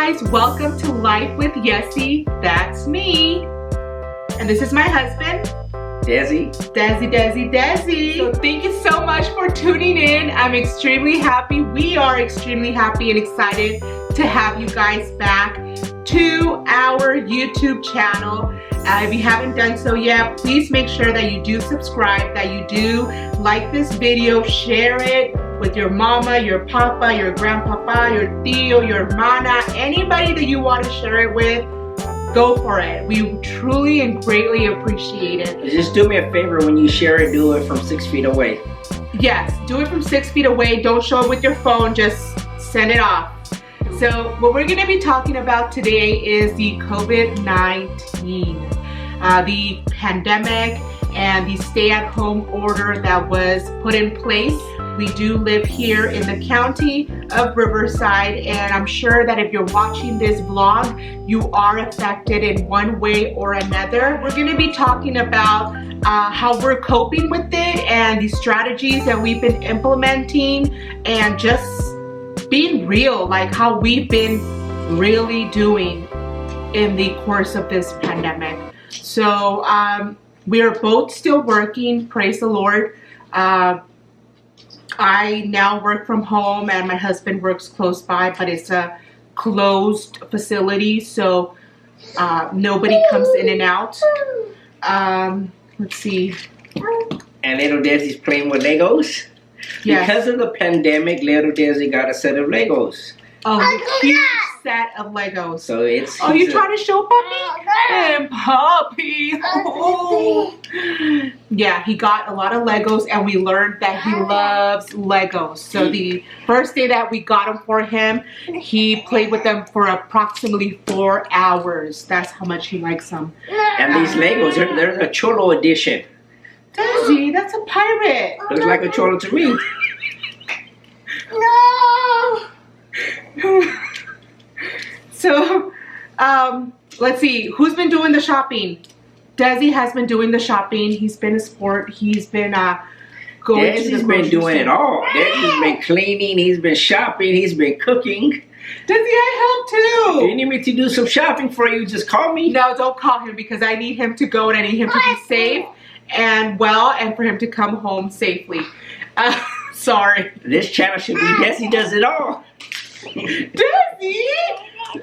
guys, welcome to Life with YESI. That's me. And this is my husband, Desi. So thank you so much for tuning in. I'm extremely happy. We are extremely happy and excited to have you guys back to our YouTube channel. If you haven't done so yet, please make sure that you do subscribe, that you do like this video, share it with your mama, your papa, your grandpapa, your tío, your hermana, anybody that you want to share it with. Go for it. We truly and greatly appreciate it. Just do me a favor, when you share it, do it from 6 feet away. Yes, do it from 6 feet away. Don't show it with your phone, just send it off. So what we're going to be talking about today is the COVID-19, the pandemic and the stay-at-home order that was put in place. We do live here in the county of Riverside, and I'm sure that if you're watching this vlog, you are affected in one way or another. We're going to be talking about how we're coping with it and the strategies that we've been implementing, and just being real, like how we've been really doing in the course of this pandemic. So we are both still working, praise the Lord. I now work from home and my husband works close by, but it's a closed facility, so nobody comes in and out. Let's see. And little Desi's playing with Legos. Yes. Because of the pandemic, little Desi got a set of Legos. A huge set of Legos. So it's... Oh, you trying to show Puppy? And Puppy. Oh. Yeah, he got a lot of Legos, and we learned that he loves Legos. So the first day that we got them for him, he played with them for approximately 4 hours. That's how much he likes them. And these Legos, they're the Cholo edition. Desi, that's a pirate. Looks like a Cholo to me. No. So, let's see. Who's been doing the shopping? Desi has been doing the shopping. He's been a sport. He's been going to the grocery store. Desi's been doing it all. Desi's been cleaning. He's been shopping. He's been cooking. Desi, I help too. If you need me to do some shopping for you, just call me. No, don't call him, because I need him to go and I need him to be safe and well, and for him to come home safely. Sorry. This channel should be Desi Does It All. Desi!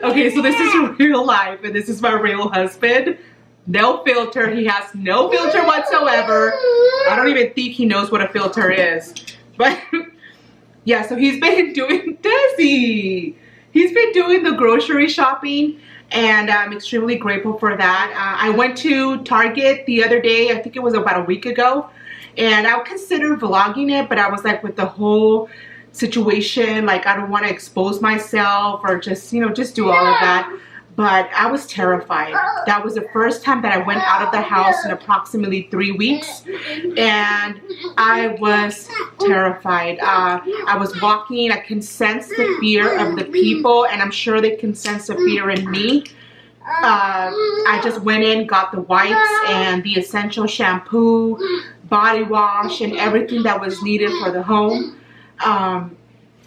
Okay, so this is real life, and this is my real husband. No filter. He has no filter whatsoever. I don't even think he knows what a filter is. But yeah, so he's been doing Desi. He's been doing the grocery shopping, and I'm extremely grateful for that. I went to Target the other day. I think it was about a week ago, and I considered vlogging it, but I was like, with the whole situation, like, I don't want to expose myself or just, you know, just do all of that. But I was terrified. That was the first time that I went out of the house in approximately 3 weeks, and I was terrified. I was walking. I can sense the fear of the people, and I'm sure they can sense the fear in me. I just went in, got the wipes and the essential shampoo, body wash, and everything that was needed for the home.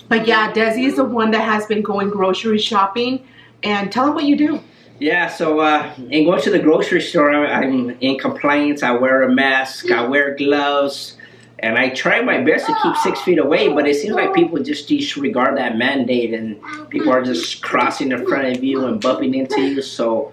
But yeah, Desi is the one that has been going grocery shopping. And tell them what you do. Yeah, so in going to the grocery store, I'm in compliance. I wear a mask, I wear gloves, and I try my best to keep 6 feet away, but it seems like people just disregard that mandate, and people are just crossing in front of you and bumping into you. So,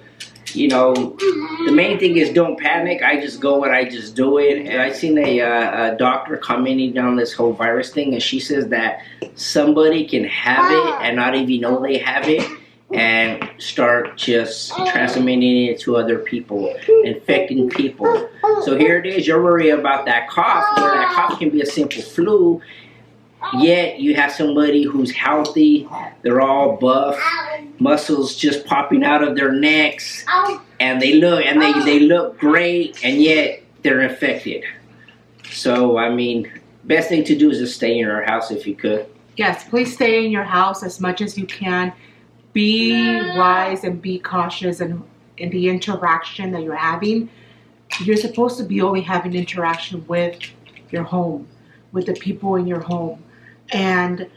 you know, the main thing is don't panic. I just go and I just do it. And I seen a doctor commenting on this whole virus thing, and she says that somebody can have it and not even know they have it, and start just transmitting it to other people, infecting people. So here it is, you're worried about that cough, where that cough can be a simple flu, yet you have somebody who's healthy, they're all buff, muscles just popping out of their necks, and they look great, and yet they're infected. So, I mean, best thing to do is just stay in your house if you could. Yes, please stay in your house as much as you can. Be wise and be cautious in the interaction that you're having. You're supposed to be only having interaction with your home, with the people in your home. And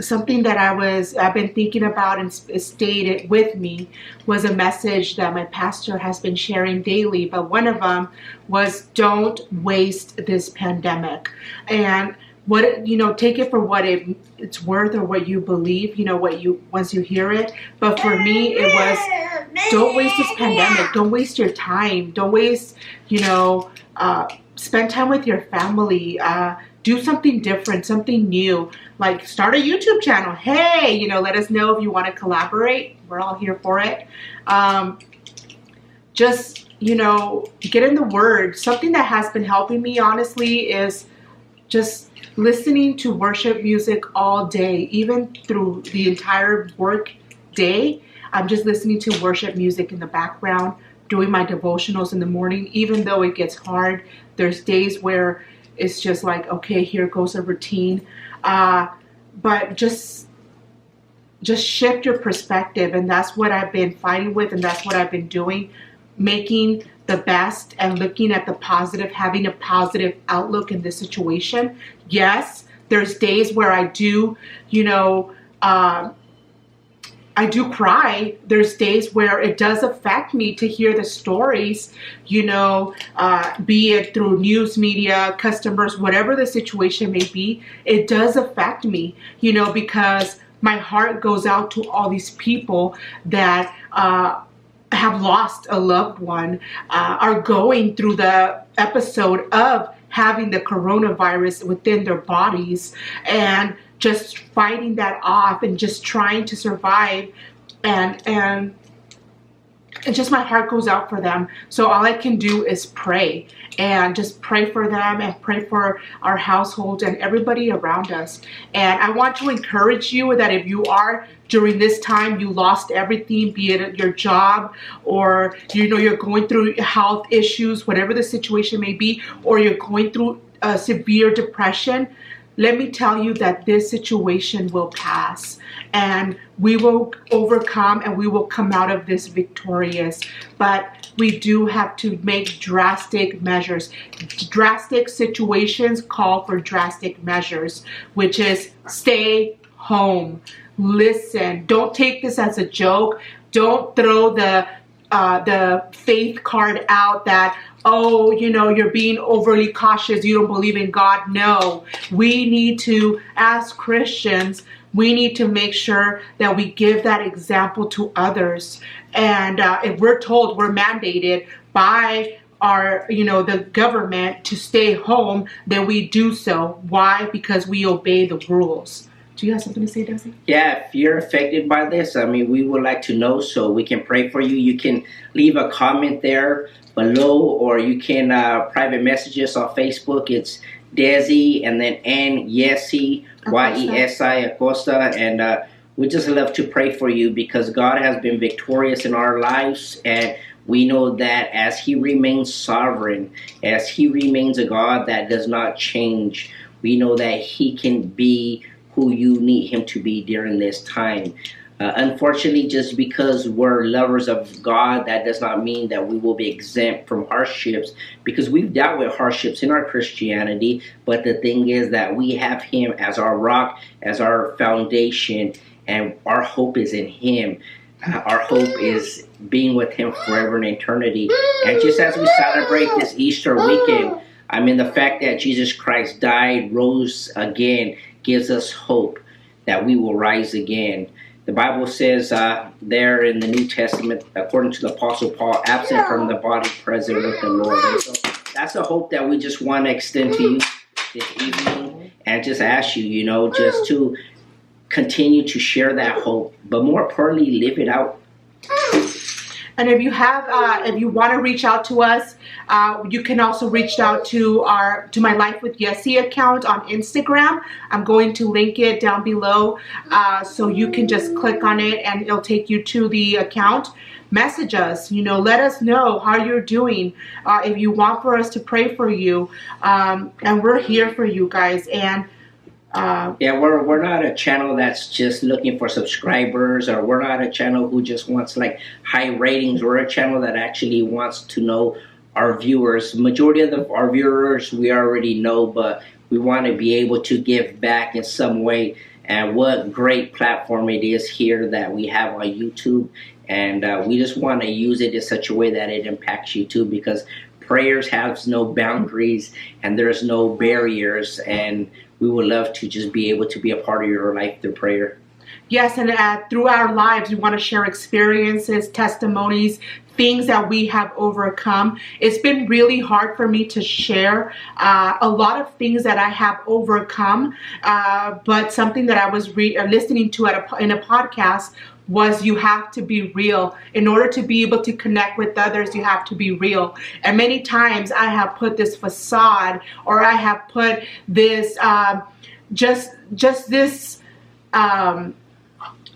something that I've been thinking about and stayed with me was a message that my pastor has been sharing daily. But one of them was, don't waste this pandemic. And what, take it for what it's worth or what you believe, once you hear it. But for me, it was, don't waste this pandemic. Don't waste your time. Don't waste, spend time with your family. Do something different, something new. Like start a YouTube channel. Hey, let us know if you want to collaborate. We're all here for it. Just, get in the Word. Something that has been helping me, honestly, is just listening to worship music all day, even through the entire work day. I'm just listening to worship music in the background, doing my devotionals in the morning, even though it gets hard. There's days where it's just like, okay, here goes a routine. But just shift your perspective. And that's what I've been fighting with. And that's what I've been doing, making the best and looking at the positive, having a positive outlook in this situation. Yes, there's days where I do, I do cry. There's days where it does affect me to hear the stories, be it through news media, customers, whatever the situation may be. It does affect me, because my heart goes out to all these people that have lost a loved one, are going through the episode of having the coronavirus within their bodies, and just fighting that off and just trying to survive, and just my heart goes out for them. So all I can do is pray, and just pray for them and pray for our household and everybody around us. And I want to encourage you that if you are, during this time, you lost everything, be it your job, or you're going through health issues, whatever the situation may be, or you're going through severe depression, let me tell you that this situation will pass, and we will overcome, and we will come out of this victorious. But we do have to make drastic measures. Drastic situations call for drastic measures, which is stay home. Listen, don't take this as a joke. Don't throw the faith card out that, oh, you're being overly cautious, you don't believe in God. No, we need to, as Christians, we need to make sure that we give that example to others. And if we're told, we're mandated by our, the government to stay home, then we do so. Why? Because we obey the rules. Do you have something to say, Desi? Yeah, if you're affected by this, we would like to know so we can pray for you. You can leave a comment there below, or you can private message us on Facebook. It's Desi and then YESI, YESI Acosta. And we just love to pray for you, because God has been victorious in our lives. And we know that as He remains sovereign, as He remains a God that does not change, we know that He can be who you need Him to be during this time. Unfortunately, just because we're lovers of God, that does not mean that we will be exempt from hardships, because we've dealt with hardships in our Christianity. But the thing is that we have Him as our rock, as our foundation, and our hope is in Him. Our hope is being with Him forever in eternity. And just as we celebrate this Easter weekend, the fact that Jesus Christ died, rose again, gives us hope that we will rise again. The Bible says there in the New Testament, according to the Apostle Paul, absent from the body, present with the Lord. And so that's a hope that we just want to extend to you this evening, and just ask you, just to continue to share that hope, but more importantly, live it out. And if you want to reach out to us, you can also reach out to my Life with YESI account on Instagram. I'm going to link it down below, so you can just click on it and it'll take you to the account. Message us, let us know how you're doing. If you want for us to pray for you, and we're here for you guys. And we're not a channel that's just looking for subscribers, or we're not a channel who just wants high ratings. We're a channel that actually wants to know our viewers. Majority of our viewers we already know, but we want to be able to give back in some way. and what great platform it is here that we have on YouTube. And we just want to use it in such a way that it impacts you too, because prayers has no boundaries and there's no barriers, and we would love to just be able to be a part of your life through prayer. Yes, and through our lives, we want to share experiences, testimonies, things that we have overcome. It's been really hard for me to share a lot of things that I have overcome, but something that I was listening to in a podcast was you have to be real. In order to be able to connect with others, you have to be real. And many times I have put this facade, or I have put this just this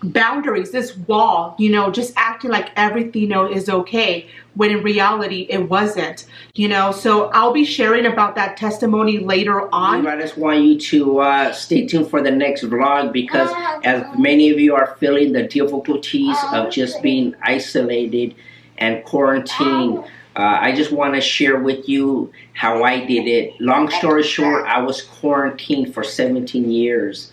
boundaries, this wall, just acting like everything is okay, when in reality it wasn't, so I'll be sharing about that testimony later on. I just want you to stay tuned for the next vlog, because as many of you are feeling the difficulties of just being isolated and quarantined, I just want to share with you how I did it. Long story short, I was quarantined for 17 years.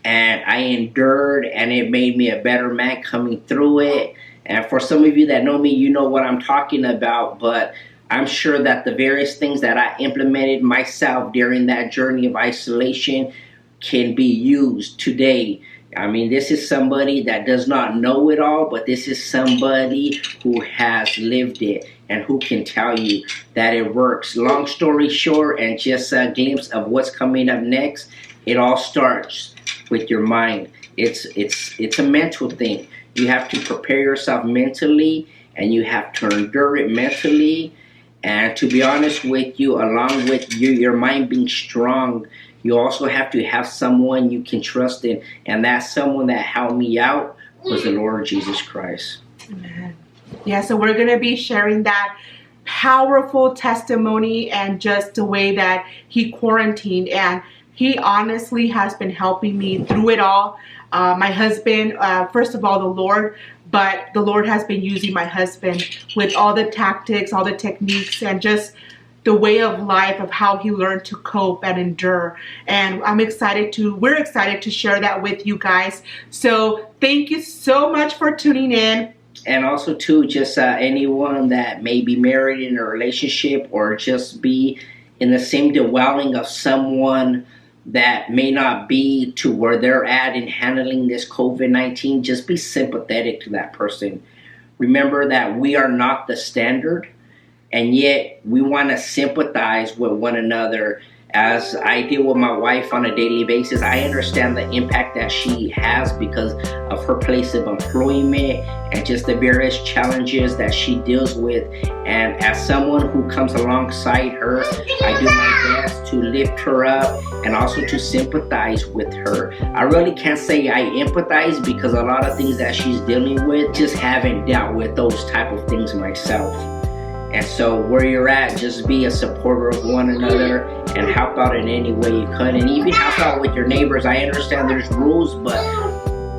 And I endured, and it made me a better man coming through it. And for some of you that know me, you know what I'm talking about. But I'm sure that the various things that I implemented myself during that journey of isolation can be used today. I mean, this is somebody that does not know it all, but this is somebody who has lived it and who can tell you that it works. Long story short, and just a glimpse of what's coming up next, it all starts with your mind. It's a mental thing. You have to prepare yourself mentally, and you have to endure it mentally. And to be honest with you, along with your mind being strong, you also have to have someone you can trust in. And that someone that helped me out was the Lord Jesus Christ. Amen. Yeah, so we're going to be sharing that powerful testimony and just the way that he quarantined, and he honestly has been helping me through it all. My husband, first of all, the Lord, but the Lord has been using my husband with all the tactics, all the techniques, and just the way of life of how he learned to cope and endure. And we're excited to share that with you guys. So thank you so much for tuning in. And also too, just anyone that may be married in a relationship, or just be in the same dwelling of someone that may not be to where they're at in handling this COVID-19, just be sympathetic to that person. Remember that we are not the standard, and yet we want to sympathize with one another. As I deal with my wife on a daily basis, I understand the impact that she has because of her place of employment and just the various challenges that she deals with. And as someone who comes alongside her, I do my best to lift her up and also to sympathize with her. I really can't say I empathize, because a lot of things that she's dealing with, just haven't dealt with those type of things myself. And so where you're at, just be a supporter of one another and help out in any way you can. And even help out with your neighbors. I understand there's rules, but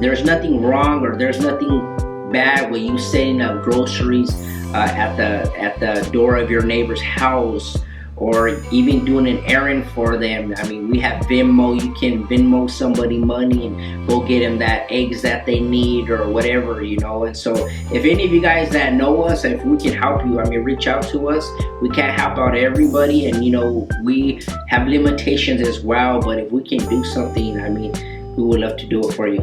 there's nothing wrong, or there's nothing bad with you setting up groceries at the door of your neighbor's house, or even doing an errand for them. I mean, we have Venmo. You can Venmo somebody money and go get them that eggs that they need or whatever, And so if any of you guys that know us, if we can help you, reach out to us. We can't help out everybody, and we have limitations as well. But if we can do something, we would love to do it for you.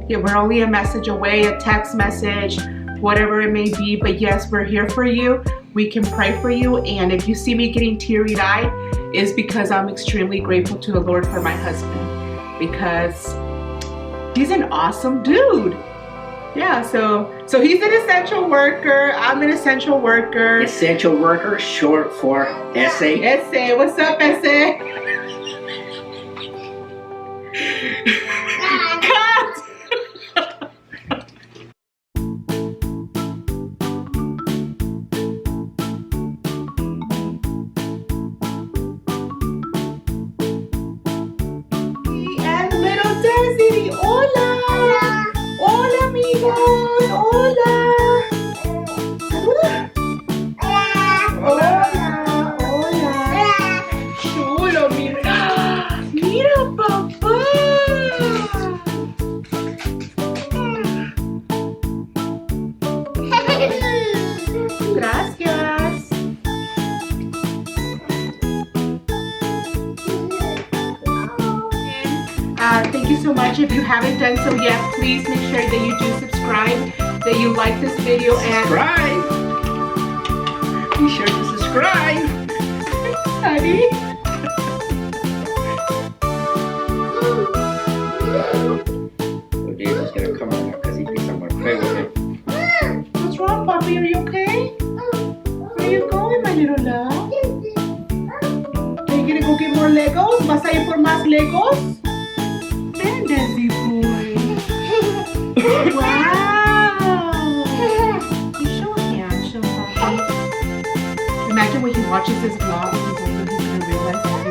Yeah, we're only a message away, a text message, whatever it may be. But yes, we're here for you. We can pray for you. And if you see me getting teary-eyed, it's because I'm extremely grateful to the Lord for my husband, because he's an awesome dude. Yeah, so he's an essential worker. I'm an essential worker. Essential worker, short for SA. SA, what's up, SA? Cut! much. If you haven't done so yet, please make sure that you do subscribe, that you like this video, and Subscribe. Be sure to subscribe. honey. So Dave is gonna come out because he thinks I'm gonna play with him. What's wrong, Poppy? Are you okay? Where are you going, my little love? Are you gonna go get more Legos? ¿Vas a ir por más Legos? Ven, Desi boy. Wow. You're so handsome, Poppy. Imagine when he watches this vlog and he's older, he's gonna realize that